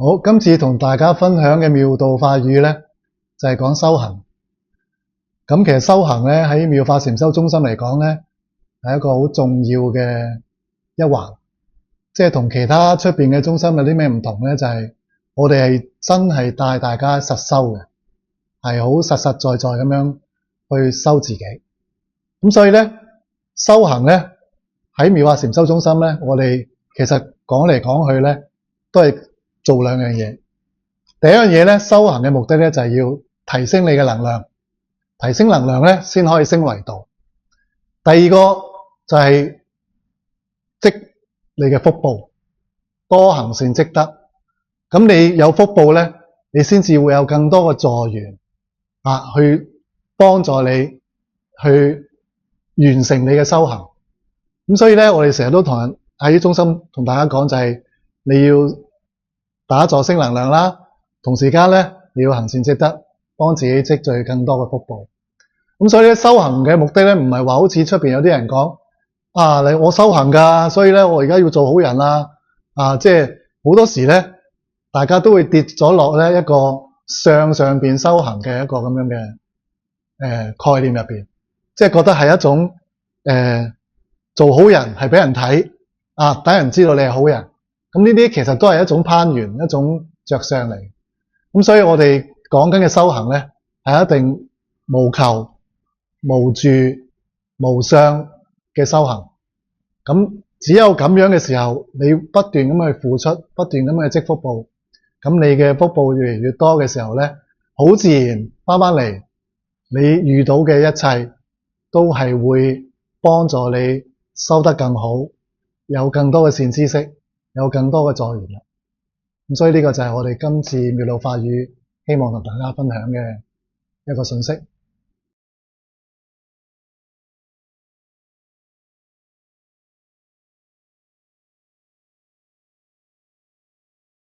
好，今次同大家分享嘅妙道法語咧，就係講修行。咁其實修行咧喺妙法禪修中心嚟講咧，係一個好重要嘅一環。即係同其他出邊嘅中心有啲咩唔同咧？就係我哋係真係帶大家實修嘅，係好實實在在咁樣去修自己。咁所以咧，修行咧喺妙法禪修中心咧，我哋其實講嚟講去咧，都係做兩樣嘢。第一樣嘢咧，修行嘅目的咧就係要提升你嘅能量，提升能量咧先可以升維度。第二個就係積你嘅福報，多行善積德。咁你有福報咧，你先至會有更多嘅助緣去幫助你去完成你嘅修行。咁所以咧，我哋成日都同人喺中心同大家講，就係你要打坐升能量啦，同時間咧你要行善積德，幫自己積聚更多嘅福報。咁所以咧，修行嘅目的咧，唔係話好似出邊有啲人講我修行噶，所以咧我而家要做好人啦。即係好多時咧，大家都會跌咗落咧一個上邊修行嘅一個咁樣嘅概念入邊，即係覺得係一種做好人係俾人睇等人知道你係好人。咁呢啲其實都係一種攀緣，一種着相嚟。咁所以我哋講緊嘅修行咧，係一定無求、無住、無相嘅修行。咁只有咁樣嘅時候，你不斷咁去付出，不斷咁去積福報，咁你嘅福報越嚟越多嘅時候咧，好自然翻嚟，你遇到嘅一切都係會幫助你修得更好，有更多嘅善知識，有更多嘅助緣啦。咁所以呢個就係我哋今次妙道法語希望同大家分享嘅一個信息。